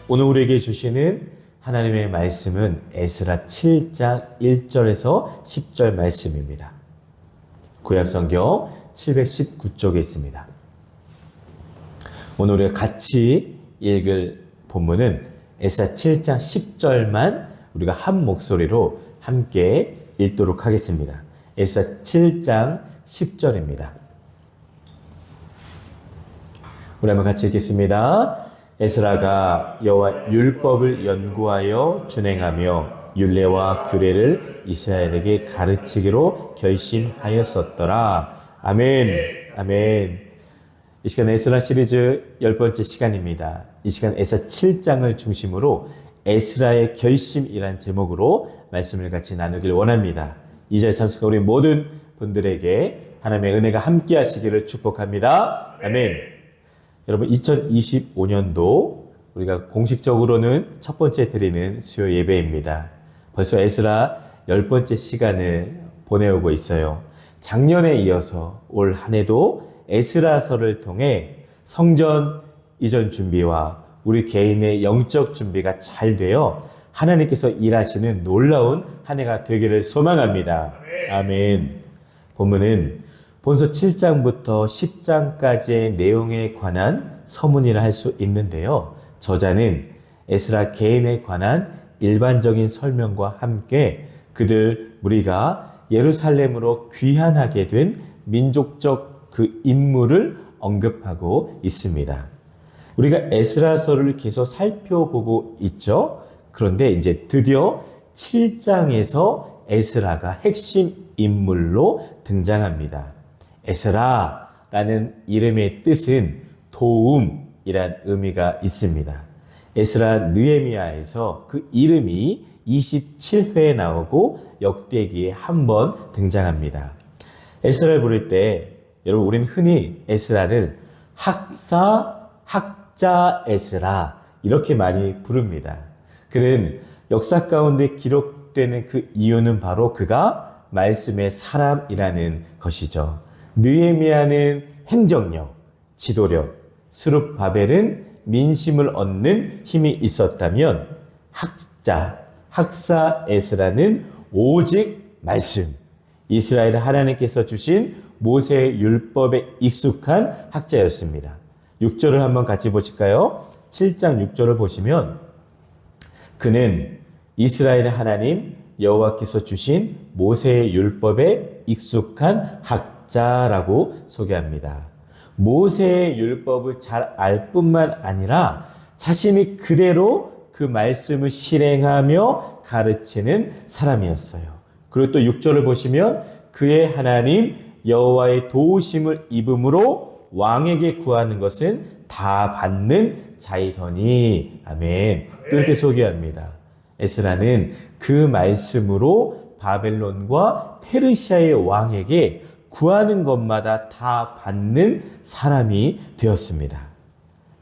오늘 우리에게 주시는 하나님의 말씀은 에스라 7장 1절에서 10절 말씀입니다. 구약성경 719쪽에 있습니다. 오늘 우리가 같이 읽을 본문은 에스라 7장 10절만 우리가 한 목소리로 함께 읽도록 하겠습니다. 에스라 7장 10절입니다. 우리 한번 같이 읽겠습니다. 에스라가 여호와 율법을 연구하여 준행하며 율례와 규례를 이스라엘에게 가르치기로 결심하였었더라. 아멘. 아멘. 이 시간 에스라 시리즈 10번째 시간입니다. 이 시간 에스라 7장을 중심으로 에스라의 결심이란 제목으로 말씀을 같이 나누길 원합니다. 이 자리에 참석한 우리 모든 분들에게 하나님의 은혜가 함께 하시기를 축복합니다. 아멘. 여러분 2025년도 우리가 공식적으로는 첫 번째 드리는 수요 예배입니다. 벌써 에스라 10번째 시간을 보내오고 있어요. 작년에 이어서 올 한 해도 에스라서를 통해 성전 이전 준비와 우리 개인의 영적 준비가 잘 되어 하나님께서 일하시는 놀라운 한 해가 되기를 소망합니다. 아멘. 본문은 본서 7장부터 10장까지의 내용에 관한 서문이라 할 수 있는데요. 저자는 에스라 개인에 관한 일반적인 설명과 함께 그들 무리가 예루살렘으로 귀환하게 된 민족적 그 인물을 언급하고 있습니다. 우리가 에스라서를 계속 살펴보고 있죠. 그런데 이제 드디어 7장에서 에스라가 핵심 인물로 등장합니다. 에스라라는 이름의 뜻은 도움이란 의미가 있습니다. 에스라 느헤미야에서 그 이름이 27회에 나오고 역대기에 한 번 등장합니다. 에스라를 부를 때 여러분 우리는 흔히 에스라를 학자 에스라 이렇게 많이 부릅니다. 그는 역사 가운데 기록되는 그 이유는 바로 그가 말씀의 사람이라는 것이죠. 느헤미야는 행정력, 지도력, 스룹바벨은 민심을 얻는 힘이 있었다면 학사 에스라는 오직 말씀, 이스라엘 하나님께서 주신 모세의 율법에 익숙한 학자였습니다. 6절을 한번 같이 보실까요? 7장 6절을 보시면 그는 이스라엘의 하나님 여호와께서 주신 모세의 율법에 익숙한 학자라고 소개합니다. 모세의 율법을 잘 알 뿐만 아니라 자신이 그대로 그 말씀을 실행하며 가르치는 사람이었어요. 그리고 또 6절을 보시면 그의 하나님 여호와의 도우심을 입음으로 왕에게 구하는 것은 다 받는 자이더니. 아멘. 또 이렇게 소개합니다. 에스라는 그 말씀으로 바벨론과 페르시아의 왕에게 구하는 것마다 다 받는 사람이 되었습니다.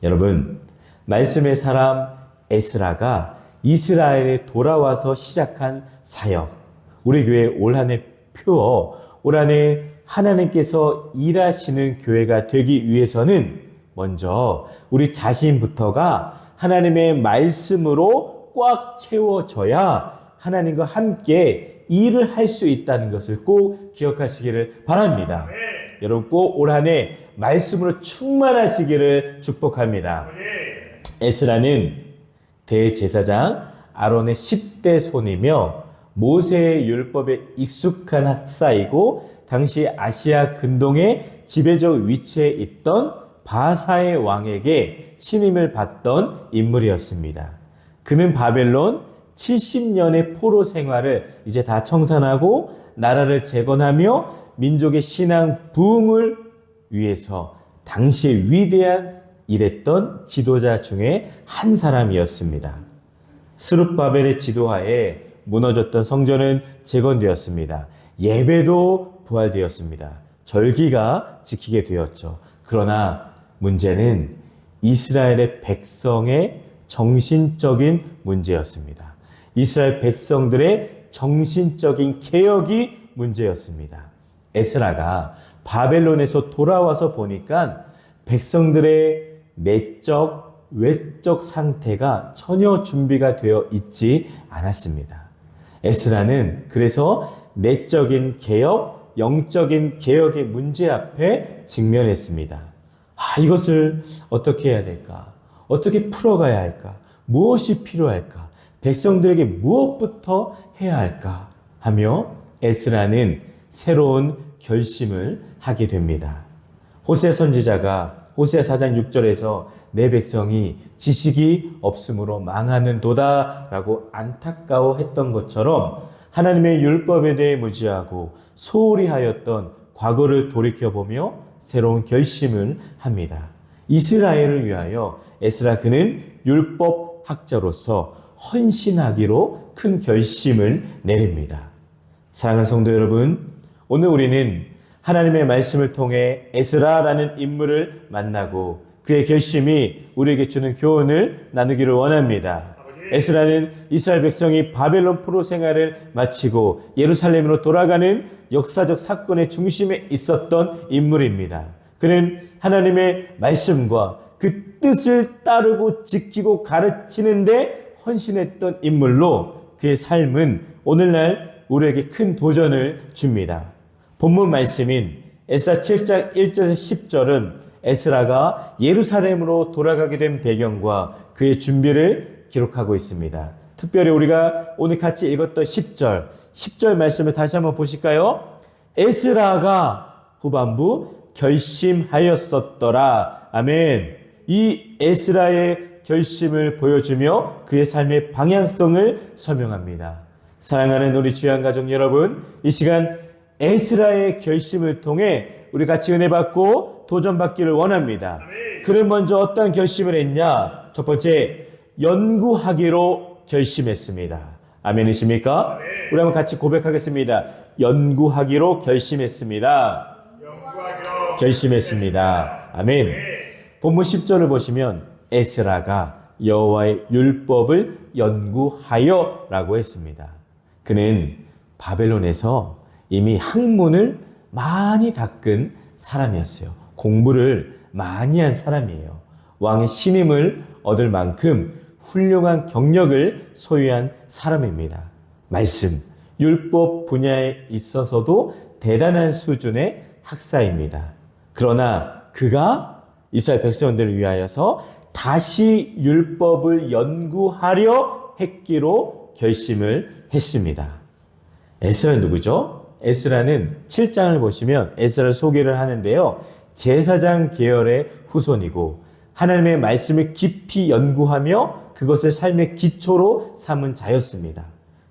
여러분, 말씀의 사람 에스라가 이스라엘에 돌아와서 시작한 사역, 우리 교회 올 한 해 표어, 올 한 해 하나님께서 일하시는 교회가 되기 위해서는 먼저 우리 자신부터가 하나님의 말씀으로 꽉 채워져야 하나님과 함께 일을 할 수 있다는 것을 꼭 기억하시기를 바랍니다. 여러분 꼭 올 한 해 말씀으로 충만하시기를 축복합니다. 에스라는 대제사장 아론의 10대 손이며 모세의 율법에 익숙한 학사이고 당시 아시아 근동의 지배적 위치에 있던 바사의 왕에게 신임을 받던 인물이었습니다. 그는 바벨론 70년의 포로 생활을 이제 다 청산하고 나라를 재건하며 민족의 신앙 부흥을 위해서 당시에 위대한 일했던 지도자 중에 한 사람이었습니다. 스룹바벨의 지도하에 무너졌던 성전은 재건되었습니다. 예배도 부활되었습니다. 절기가 지키게 되었죠. 그러나 문제는 이스라엘의 백성의 정신적인 문제였습니다. 이스라엘 백성들의 정신적인 개혁이 문제였습니다. 에스라가 바벨론에서 돌아와서 보니까 백성들의 내적, 외적 상태가 전혀 준비가 되어 있지 않았습니다. 에스라는 그래서 내적인 개혁, 영적인 개혁의 문제 앞에 직면했습니다. 이것을 어떻게 해야 될까? 어떻게 풀어가야 할까? 무엇이 필요할까? 백성들에게 무엇부터 해야 할까? 하며 에스라는 새로운 결심을 하게 됩니다. 호세 선지자가 호세 4장 6절에서 내 백성이 지식이 없으므로 망하는도다 라고 안타까워했던 것처럼 하나님의 율법에 대해 무지하고 소홀히 하였던 과거를 돌이켜보며 새로운 결심을 합니다. 이스라엘을 위하여 에스라 그는 율법 학자로서 헌신하기로 큰 결심을 내립니다. 사랑하는 성도 여러분, 오늘 우리는 하나님의 말씀을 통해 에스라라는 인물을 만나고 그의 결심이 우리에게 주는 교훈을 나누기를 원합니다. 에스라는 이스라엘 백성이 바벨론 포로 생활을 마치고 예루살렘으로 돌아가는 역사적 사건의 중심에 있었던 인물입니다. 그는 하나님의 말씀과 그 뜻을 따르고 지키고 가르치는데 헌신했던 인물로 그의 삶은 오늘날 우리에게 큰 도전을 줍니다. 본문 말씀인 에스라 7장 1절에서 10절은 에스라가 예루살렘으로 돌아가게 된 배경과 그의 준비를 기록하고 있습니다. 특별히 우리가 오늘 같이 읽었던 10절 말씀을 다시 한번 보실까요? 에스라가 후반부 결심하였었더라. 아멘. 이 에스라의 결심을 보여주며 그의 삶의 방향성을 설명합니다. 사랑하는 우리 주양 가족 여러분, 이 시간 에스라의 결심을 통해 우리 같이 은혜 받고 도전받기를 원합니다. 그는 먼저 어떤 결심을 했냐? 첫 번째, 연구하기로 결심했습니다. 아멘이십니까? 우리 한번 같이 고백하겠습니다. 연구하기로 결심했습니다. 결심했습니다. 아멘. 본문 10절을 보시면 에스라가 여호와의 율법을 연구하여 라고 했습니다. 그는 바벨론에서 이미 학문을 많이 닦은 사람이었어요. 공부를 많이 한 사람이에요. 왕의 신임을 얻을 만큼 훌륭한 경력을 소유한 사람입니다. 말씀, 율법 분야에 있어서도 대단한 수준의 학사입니다. 그러나 그가 이스라엘 백성들을 위하여서 다시 율법을 연구하려 했기로 결심을 했습니다. 에스라는 누구죠? 에스라는 7장을 보시면 에스라를 소개를 하는데요. 제사장 계열의 후손이고 하나님의 말씀을 깊이 연구하며 그것을 삶의 기초로 삼은 자였습니다.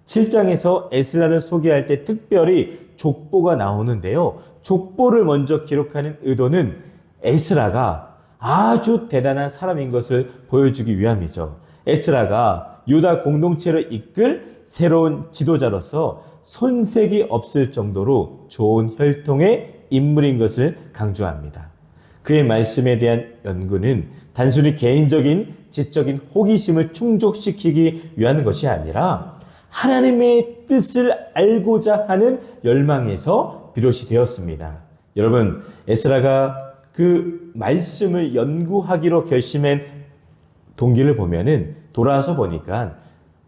7장에서 에스라를 소개할 때 특별히 족보가 나오는데요. 족보를 먼저 기록하는 의도는 에스라가 아주 대단한 사람인 것을 보여주기 위함이죠. 에스라가 유다 공동체를 이끌 새로운 지도자로서 손색이 없을 정도로 좋은 혈통의 인물인 것을 강조합니다. 그의 말씀에 대한 연구는 단순히 개인적인 지적인 호기심을 충족시키기 위한 것이 아니라 하나님의 뜻을 알고자 하는 열망에서 비롯이 되었습니다. 여러분, 에스라가 그 말씀을 연구하기로 결심한 동기를 보면은 돌아와서 보니까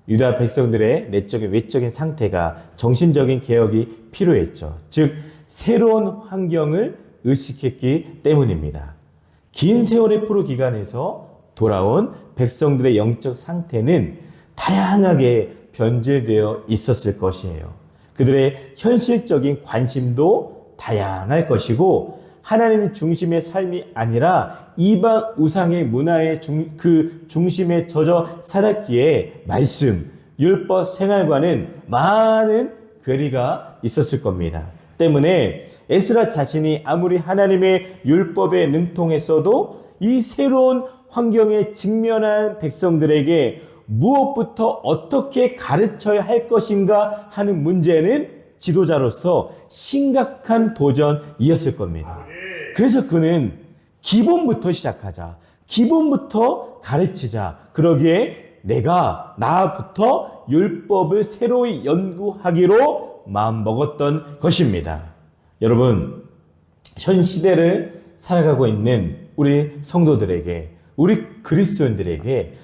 유다 백성들의 내적인 외적인 상태가 정신적인 개혁이 필요했죠. 즉 새로운 환경을 의식했기 때문입니다. 긴 세월의 포로 기간에서 돌아온 백성들의 영적 상태는 다양하게 변질되어 있었을 것이에요. 그들의 현실적인 관심도 다양할 것이고 하나님 중심의 삶이 아니라 이방 우상의 문화의 중심에 젖어 살았기에 말씀, 율법 생활과는 많은 괴리가 있었을 겁니다. 때문에 에스라 자신이 아무리 하나님의 율법에 능통했어도 이 새로운 환경에 직면한 백성들에게 무엇부터 어떻게 가르쳐야 할 것인가 하는 문제는 지도자로서 심각한 도전이었을 겁니다. 그래서 그는 기본부터 시작하자. 기본부터 가르치자. 그러기에 나부터 율법을 새로이 연구하기로 마음먹었던 것입니다. 여러분, 현 시대를 살아가고 있는 우리 성도들에게 우리 그리스도인들에게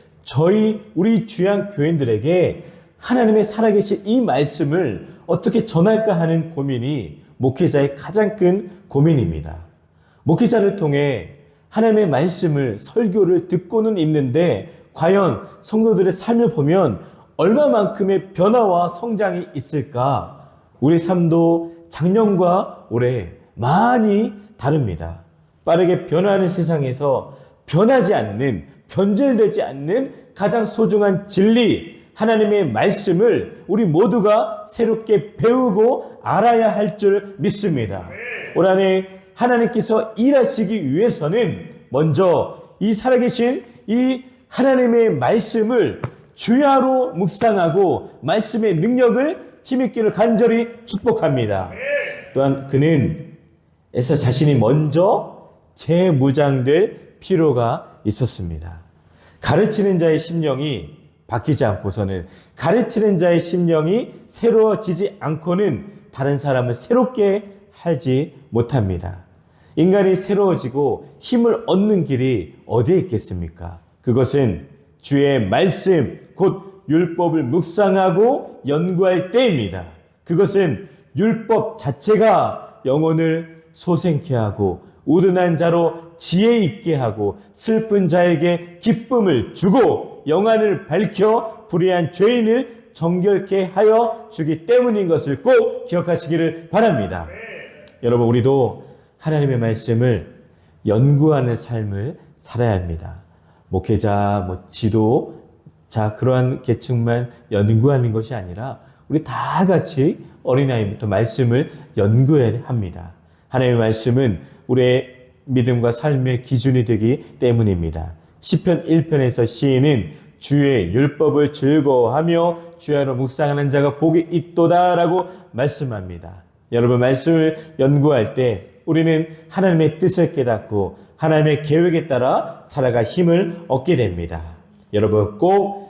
우리 주양 교인들에게 하나님의 살아계신 이 말씀을 어떻게 전할까 하는 고민이 목회자의 가장 큰 고민입니다. 목회자를 통해 하나님의 말씀을 설교를 듣고는 있는데 과연 성도들의 삶을 보면 얼마만큼의 변화와 성장이 있을까? 우리 삶도 작년과 올해 많이 다릅니다. 빠르게 변화하는 세상에서 변하지 않는, 변질되지 않는 가장 소중한 진리, 하나님의 말씀을 우리 모두가 새롭게 배우고 알아야 할 줄 믿습니다. 올 한 해 하나님께서 일하시기 위해서는 먼저 이 살아계신 이 하나님의 말씀을 주야로 묵상하고 말씀의 능력을 힘있기를 간절히 축복합니다. 또한 그는 에서 자신이 먼저 재무장될 필요가 있었습니다. 가르치는 자의 심령이 바뀌지 않고서는, 가르치는 자의 심령이 새로워지지 않고는 다른 사람을 새롭게 하지 못합니다. 인간이 새로워지고 힘을 얻는 길이 어디에 있겠습니까? 그것은 주의 말씀, 곧 율법을 묵상하고 연구할 때입니다. 그것은 율법 자체가 영혼을 소생케 하고 우둔한 자로 지혜 있게 하고 슬픈 자에게 기쁨을 주고 영안을 밝혀 불의한 죄인을 정결케 하여 주기 때문인 것을 꼭 기억하시기를 바랍니다. 여러분, 우리도 하나님의 말씀을 연구하는 삶을 살아야 합니다. 목회자, 지도자 그러한 계층만 연구하는 것이 아니라 우리 다 같이 어린아이부터 말씀을 연구해야 합니다. 하나님의 말씀은 우리의 믿음과 삶의 기준이 되기 때문입니다. 시편 1편에서 시인은 주의 율법을 즐거워하며 주야로 묵상하는 자가 복이 있도다 라고 말씀합니다. 여러분, 말씀을 연구할 때 우리는 하나님의 뜻을 깨닫고 하나님의 계획에 따라 살아갈 힘을 얻게 됩니다. 여러분, 꼭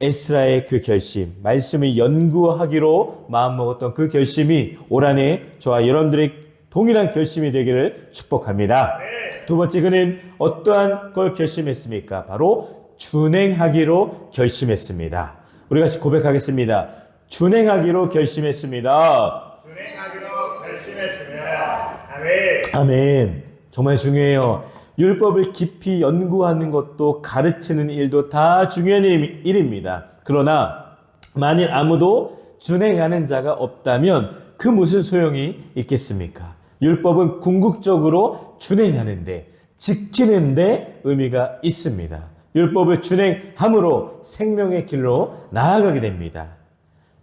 에스라의 그 결심, 말씀을 연구하기로 마음먹었던 그 결심이 올 한 해 저와 여러분들의 동일한 결심이 되기를 축복합니다. 두 번째, 그는 어떠한 걸 결심했습니까? 바로 준행하기로 결심했습니다. 우리 같이 고백하겠습니다. 준행하기로 결심했습니다. 준행하기로 결심했습니다. 아멘. 아멘. 정말 중요해요. 율법을 깊이 연구하는 것도 가르치는 일도 다 중요한 일입니다. 그러나 만일 아무도 준행하는 자가 없다면 그 무슨 소용이 있겠습니까? 율법은 궁극적으로 준행하는데, 지키는데 의미가 있습니다. 율법을 준행함으로 생명의 길로 나아가게 됩니다.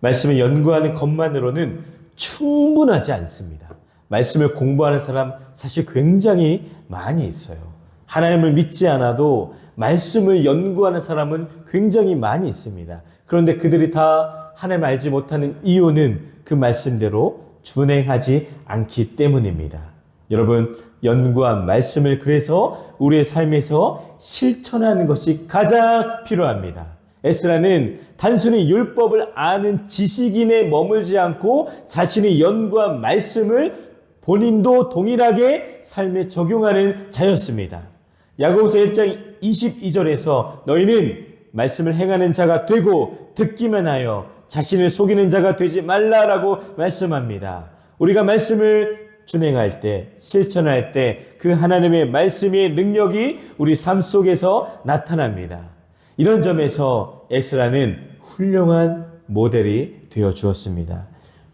말씀을 연구하는 것만으로는 충분하지 않습니다. 말씀을 공부하는 사람 사실 굉장히 많이 있어요. 하나님을 믿지 않아도 말씀을 연구하는 사람은 굉장히 많이 있습니다. 그런데 그들이 다 하나님 알지 못하는 이유는 그 말씀대로 준행하지 않기 때문입니다. 여러분, 연구한 말씀을 그래서 우리의 삶에서 실천하는 것이 가장 필요합니다. 에스라는 단순히 율법을 아는 지식인에 머물지 않고 자신이 연구한 말씀을 본인도 동일하게 삶에 적용하는 자였습니다. 야고보서 1장 22절에서 너희는 말씀을 행하는 자가 되고 듣기만 하여 자신을 속이는 자가 되지 말라라고 말씀합니다. 우리가 말씀을 준행할 때, 실천할 때 그 하나님의 말씀의 능력이 우리 삶 속에서 나타납니다. 이런 점에서 에스라는 훌륭한 모델이 되어 주었습니다.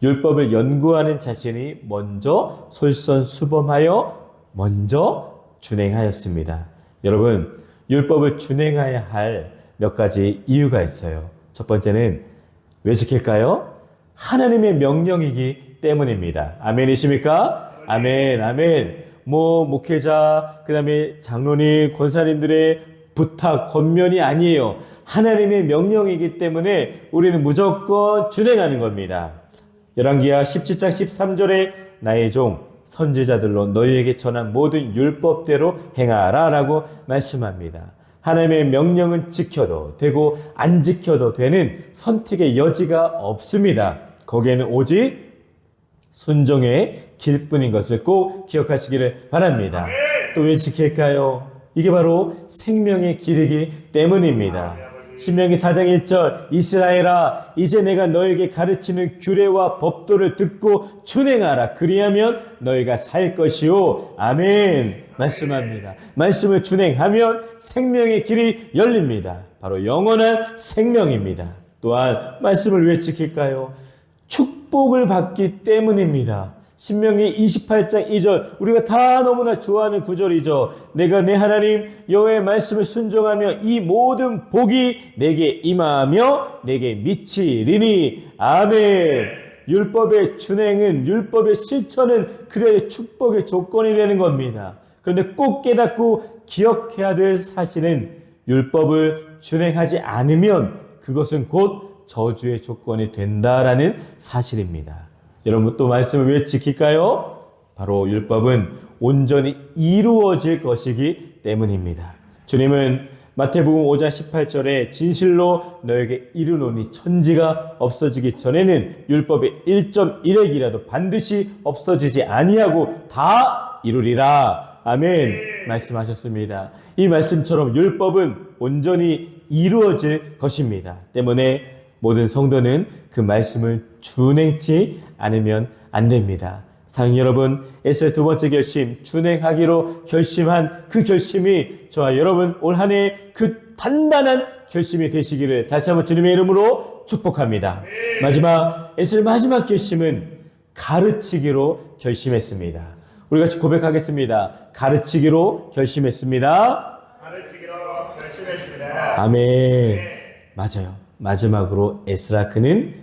율법을 연구하는 자신이 먼저 솔선수범하여 먼저 준행하였습니다. 여러분, 율법을 준행해야 할 몇 가지 이유가 있어요. 첫 번째는 왜 지킬까요? 하나님의 명령이기 때문입니다. 아멘이십니까? 아멘, 아멘. 목회자, 그 다음에 장로님, 권사님들의 부탁, 권면이 아니에요. 하나님의 명령이기 때문에 우리는 무조건 준행하는 겁니다. 열왕기하 17장 13절에 나의 종 선지자들로 너희에게 전한 모든 율법대로 행하라 라고 말씀합니다. 하나님의 명령은 지켜도 되고 안 지켜도 되는 선택의 여지가 없습니다. 거기에는 오직 순종의 길뿐인 것을 꼭 기억하시기를 바랍니다. 또 왜 지킬까요? 이게 바로 생명의 길이기 때문입니다. 신명기 4장 1절 이스라엘아 이제 내가 너에게 가르치는 규례와 법도를 듣고 준행하라. 그리하면 너희가 살 것이요. 아멘. 말씀합니다. 말씀을 준행하면 생명의 길이 열립니다. 바로 영원한 생명입니다. 또한 말씀을 왜 지킬까요? 축복을 받기 때문입니다. 신명기 28장 2절 우리가 다 너무나 좋아하는 구절이죠. 내가 내 하나님 여호와의 말씀을 순종하며 이 모든 복이 내게 임하며 내게 미치리니. 아멘. 율법의 준행은 율법의 실천은 그래야 축복의 조건이 되는 겁니다. 그런데 꼭 깨닫고 기억해야 될 사실은 율법을 준행하지 않으면 그것은 곧 저주의 조건이 된다라는 사실입니다. 여러분 또 말씀을 왜 지킬까요? 바로 율법은 온전히 이루어질 것이기 때문입니다. 주님은 마태복음 5장 18절에 진실로 너에게 이르노니 천지가 없어지기 전에는 율법의 1.1핵이라도 반드시 없어지지 아니하고 다 이루리라. 아멘. 말씀하셨습니다. 이 말씀처럼 율법은 온전히 이루어질 것입니다. 때문에 모든 성도는 그 말씀을 준행치 않으면 안 됩니다. 사랑하는 여러분, 에스라의 두 번째 결심, 준행하기로 결심한 그 결심이 저와 여러분 올 한 해 그 단단한 결심이 되시기를 다시 한번 주님의 이름으로 축복합니다. 에스라의 마지막 결심은 가르치기로 결심했습니다. 우리 같이 고백하겠습니다. 가르치기로 결심했습니다. 가르치기로 결심했습니다. 아멘. 맞아요. 마지막으로 에스라 그는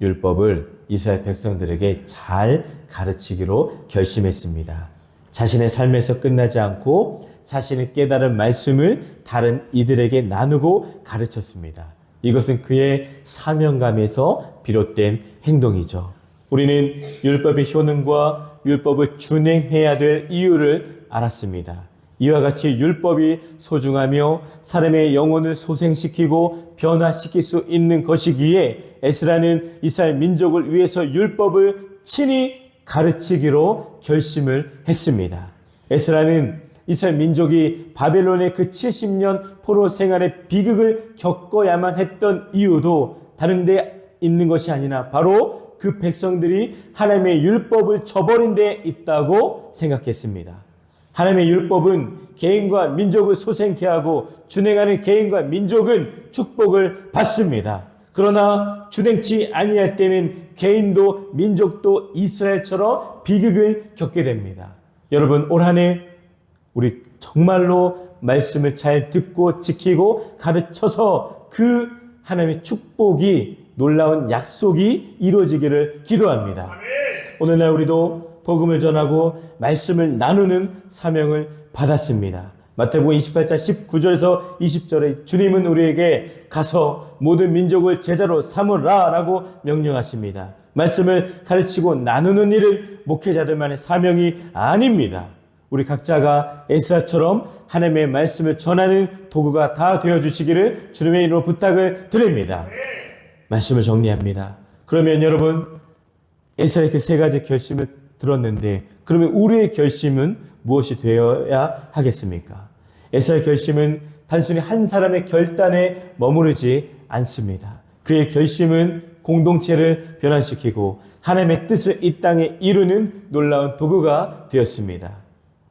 율법을 이스라엘 백성들에게 잘 가르치기로 결심했습니다. 자신의 삶에서 끝나지 않고 자신의 깨달은 말씀을 다른 이들에게 나누고 가르쳤습니다. 이것은 그의 사명감에서 비롯된 행동이죠. 우리는 율법의 효능과 율법을 준행해야 될 이유를 알았습니다. 이와 같이 율법이 소중하며 사람의 영혼을 소생시키고 변화시킬 수 있는 것이기에 에스라는 이스라엘 민족을 위해서 율법을 친히 가르치기로 결심을 했습니다. 에스라는 이스라엘 민족이 바벨론의 그 70년 포로 생활의 비극을 겪어야만 했던 이유도 다른 데 있는 것이 아니라 바로 그 백성들이 하나님의 율법을 저버린 데 있다고 생각했습니다. 하나님의 율법은 개인과 민족을 소생케 하고 준행하는 개인과 민족은 축복을 받습니다. 그러나 준행치 아니할 때는 개인도 민족도 이스라엘처럼 비극을 겪게 됩니다. 여러분 올 한 해 우리 정말로 말씀을 잘 듣고 지키고 가르쳐서 그 하나님의 축복이 놀라운 약속이 이루어지기를 기도합니다. 오늘날 우리도 복음을 전하고 말씀을 나누는 사명을 받았습니다. 마태복음 28장 19절에서 20절에 주님은 우리에게 가서 모든 민족을 제자로 삼으라 라고 명령하십니다. 말씀을 가르치고 나누는 일은 목회자들만의 사명이 아닙니다. 우리 각자가 에스라처럼 하나님의 말씀을 전하는 도구가 다 되어주시기를 주님의 이름으로 부탁을 드립니다. 말씀을 정리합니다. 그러면 여러분 에스라의 그 세 가지 결심을 들었는데 그러면 우리의 결심은 무엇이 되어야 하겠습니까? 에스라의 결심은 단순히 한 사람의 결단에 머무르지 않습니다. 그의 결심은 공동체를 변화시키고 하나님의 뜻을 이 땅에 이루는 놀라운 도구가 되었습니다.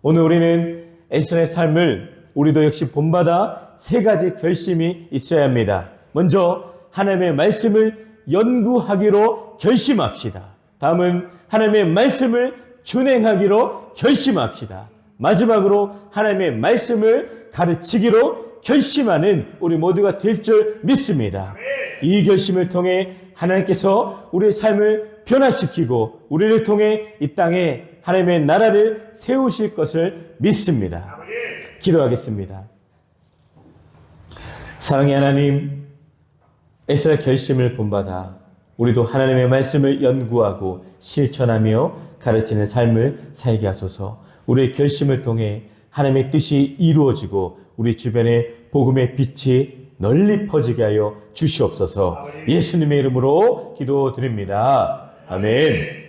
오늘 우리는 에스라의 삶을 우리도 역시 본받아 세 가지 결심이 있어야 합니다. 먼저 하나님의 말씀을 연구하기로 결심합시다. 다음은 하나님의 말씀을 준행하기로 결심합시다. 마지막으로 하나님의 말씀을 가르치기로 결심하는 우리 모두가 될 줄 믿습니다. 이 결심을 통해 하나님께서 우리의 삶을 변화시키고 우리를 통해 이 땅에 하나님의 나라를 세우실 것을 믿습니다. 기도하겠습니다. 사랑의 하나님, 에스라 결심을 본받아 우리도 하나님의 말씀을 연구하고 실천하며 가르치는 삶을 살게 하소서. 우리의 결심을 통해 하나님의 뜻이 이루어지고 우리 주변에 복음의 빛이 널리 퍼지게 하여 주시옵소서. 예수님의 이름으로 기도드립니다. 아멘.